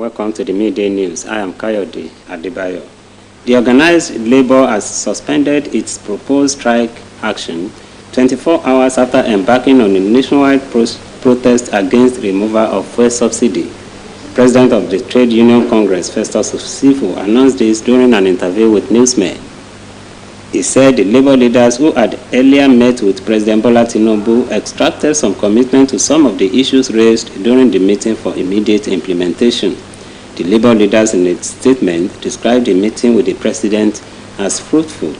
Welcome to the Midday News. I am Kayode Adebayo. The organized labor has suspended its proposed strike action 24 hours after embarking on a nationwide protest against removal of fuel subsidy. President of the Trade Union Congress, Festus Osifo, announced this during an interview with newsmen. He said the labor leaders who had earlier met with President Bola Tinubu extracted some commitment to some of the issues raised during the meeting for immediate implementation. The labor leaders in a statement described the meeting with the president as fruitful,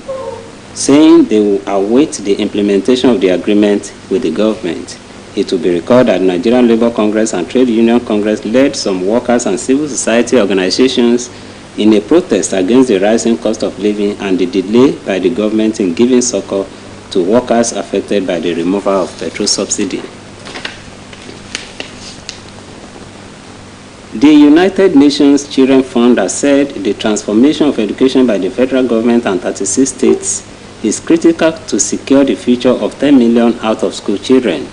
saying they will await the implementation of the agreement with the government. It will be recalled that Nigerian Labour Congress and Trade Union Congress led some workers and civil society organizations in a protest against the rising cost of living and the delay by the government in giving succor to workers affected by the removal of petrol subsidy. The United Nations Children Fund has said the transformation of education by the federal government and 36 states is critical to secure the future of 10 million out-of-school children.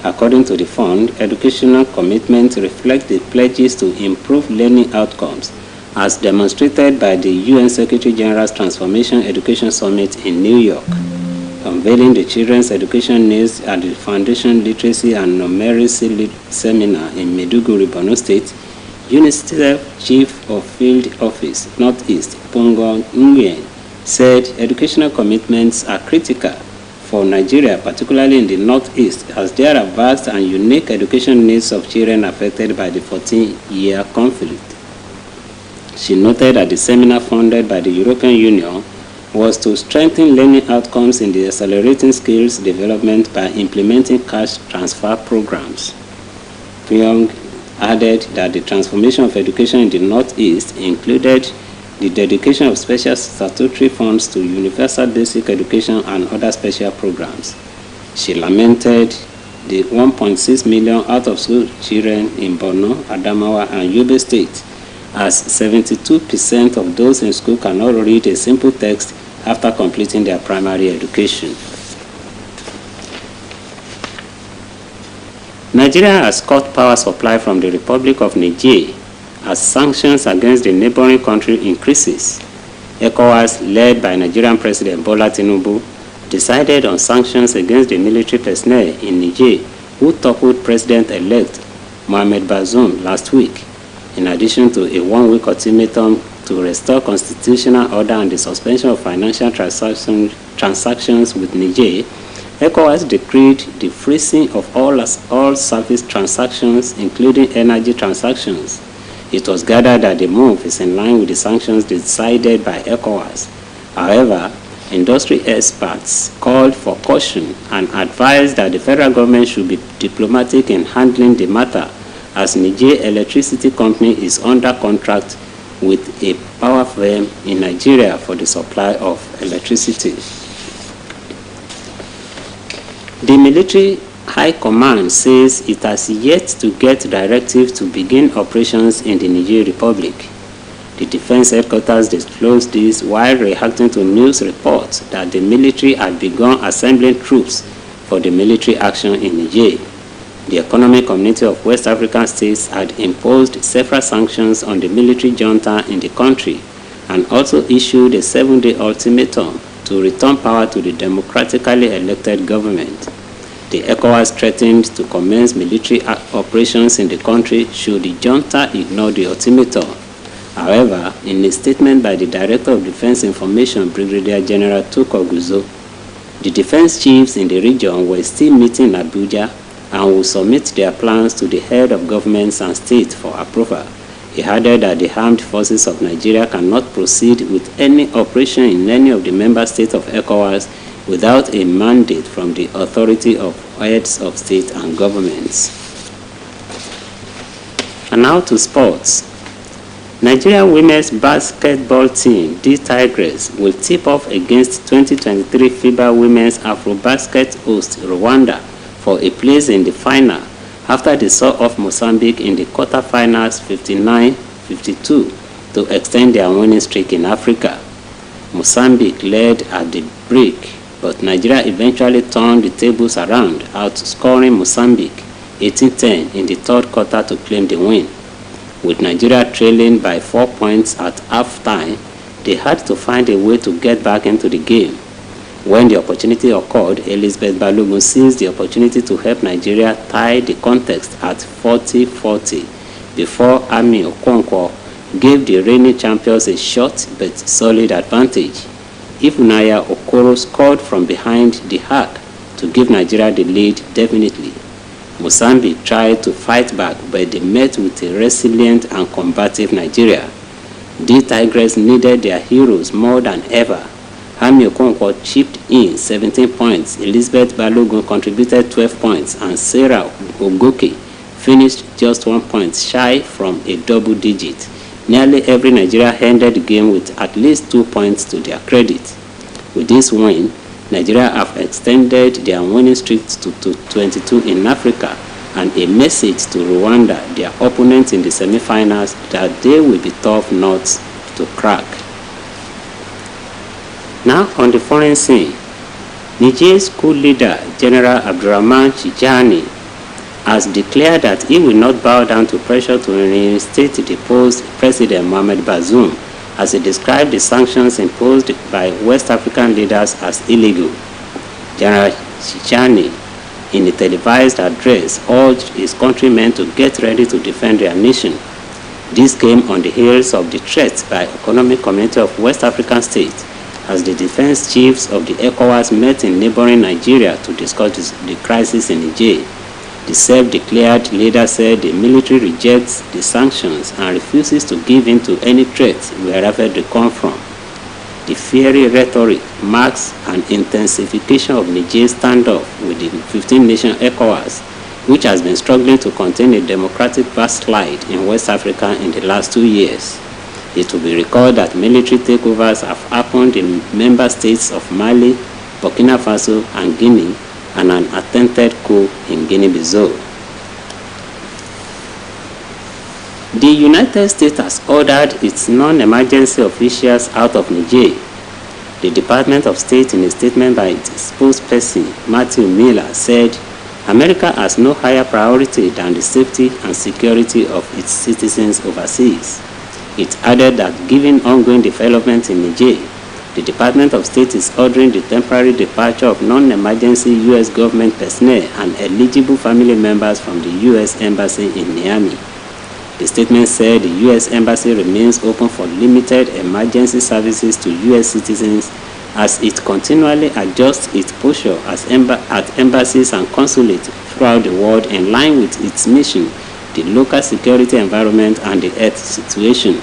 According to the fund, educational commitments reflect the pledges to improve learning outcomes, as demonstrated by the UN Secretary General's Transformation Education Summit in New York. Unveiling the children's education needs at the Foundation Literacy and Numeracy Seminar in Maiduguri, Borno State, UNICEF Chief of Field Office, Northeast, Pongo Nguyen, said educational commitments are critical for Nigeria, particularly in the Northeast, as there are vast and unique education needs of children affected by the 14-year conflict. She noted that the seminar funded by the European Union was to strengthen learning outcomes in the accelerating skills development by implementing cash transfer programs. Pyong added that the transformation of education in the Northeast included the dedication of special statutory funds to universal basic education and other special programs. She lamented the 1.6 million out-of-school children in Borno, Adamawa, and Yobe State, as 72% of those in school cannot read a simple text after completing their primary education. Nigeria has cut power supply from the Republic of Niger as sanctions against the neighboring country increases. ECOWAS, led by Nigerian President Bola Tinubu, decided on sanctions against the military personnel in Niger who toppled President-elect Mohamed Bazoum last week. In addition to a one-week ultimatum to restore constitutional order and the suspension of financial transactions with Niger, ECOWAS decreed the freezing of all service transactions, including energy transactions. It was gathered that the move is in line with the sanctions decided by ECOWAS. However, industry experts called for caution and advised that the federal government should be diplomatic in handling the matter, as Niger Electricity Company is under contract with a power firm in Nigeria for the supply of electricity. The military high command says it has yet to get directive to begin operations in the Niger Republic. The defense headquarters disclosed this while reacting to news reports that the military had begun assembling troops for the military action in Niger. The Economic Community of West African States had imposed several sanctions on the military junta in the country and also issued a 7-day ultimatum to return power to the democratically elected government. The ECOWAS threatened to commence military operations in the country should the junta ignore the ultimatum. However, in a statement by the Director of Defense Information, Brigadier General Tuko Guzo, the defense chiefs in the region were still meeting in Abuja and will submit their plans to the head of governments and states for approval. He added that the armed forces of Nigeria cannot proceed with any operation in any of the member states of ECOWAS without a mandate from the authority of heads of state and governments. And now to sports. Nigeria women's basketball team, the Tigers, will tip off against 2023 FIBA Women's Afrobasket host Rwanda for a place in the final after they saw off Mozambique in the quarterfinals 59-52 to extend their winning streak in Africa. Mozambique led at the break, but Nigeria eventually turned the tables around, outscoring Mozambique 18-10 in the third quarter to claim the win. With Nigeria trailing by 4 points at half-time, they had to find a way to get back into the game. When the opportunity occurred, Elizabeth Balogun seized the opportunity to help Nigeria tie the contest at 40-40 before Ami Okonkwo gave the reigning champions a short but solid advantage. Ifunanya Okoro scored from behind the arc to give Nigeria the lead definitely. Mozambique tried to fight back, but they met with a resilient and combative Nigeria. The Tigers needed their heroes more than ever. Ami Okonkwo chipped in 17 points, Elizabeth Balogun contributed 12 points, and Sarah Ogoke finished just 1 point shy from a double digit. Nearly every Nigeria ended the game with at least 2 points to their credit. With this win, Nigeria have extended their winning streak to 22 in Africa, and a message to Rwanda, their opponents in the semi-finals, that they will be tough nuts to crack. Now on the foreign scene, Niger's coup leader General Abdurrahman Tijani has declared that he will not bow down to pressure to reinstate the deposed President Mohamed Bazoum, as he described the sanctions imposed by West African leaders as illegal. General Tijani, in a televised address, urged his countrymen to get ready to defend their nation. This came on the heels of the threat by Economic Community of West African States, as the defense chiefs of the ECOWAS met in neighboring Nigeria to discuss the crisis in Niger. The self-declared leader said the military rejects the sanctions and refuses to give in to any threats wherever they come from. The fiery rhetoric marks an intensification of Niger's standoff with the 15-nation ECOWAS, which has been struggling to contain a democratic backslide in West Africa in the last 2 years. It will be recalled that military takeovers have happened in member states of Mali, Burkina Faso, and Guinea, and an attempted coup in Guinea-Bissau. The United States has ordered its non-emergency officials out of Niger. The Department of State, in a statement by its spokesperson Matthew Miller, said America has no higher priority than the safety and security of its citizens overseas. It added that given ongoing developments in Niger, the Department of State is ordering the temporary departure of non-emergency U.S. government personnel and eligible family members from the U.S. Embassy in Niamey. The statement said the U.S. Embassy remains open for limited emergency services to U.S. citizens as it continually adjusts its posture at embassies and consulates throughout the world in line with its mission, the local security environment, and the health situation.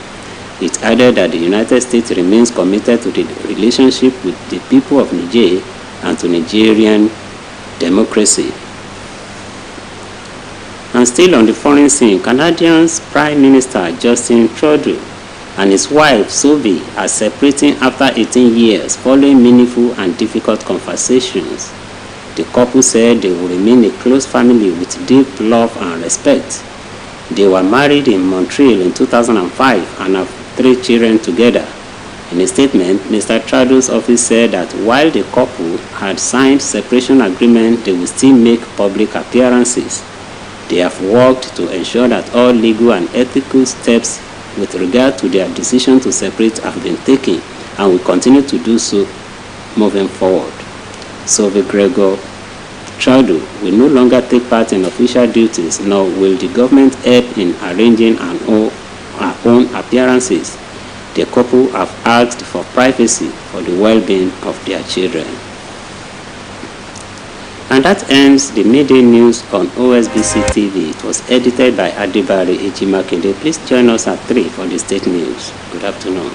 It added that the United States remains committed to the relationship with the people of Niger and to Nigerian democracy. And still on the foreign scene, Canadian's Prime Minister Justin Trudeau and his wife Sophie are separating after 18 years following meaningful and difficult conversations. The couple said they will remain a close family with deep love and respect. They were married in Montreal in 2005 and have 3 children together. In a statement, Mr. Trudeau's office said that while the couple had signed separation agreement, they will still make public appearances. They have worked to ensure that all legal and ethical steps with regard to their decision to separate have been taken and will continue to do so moving forward. Sophie Gregor Trudeau will no longer take part in official duties, nor will the government help in arranging her own appearances. The couple have asked for privacy for the well-being of their children. And that ends the Midday News on OSBC TV. It was edited by Adibari Ejimakinde. Please join us at 3 for the state news. Good afternoon.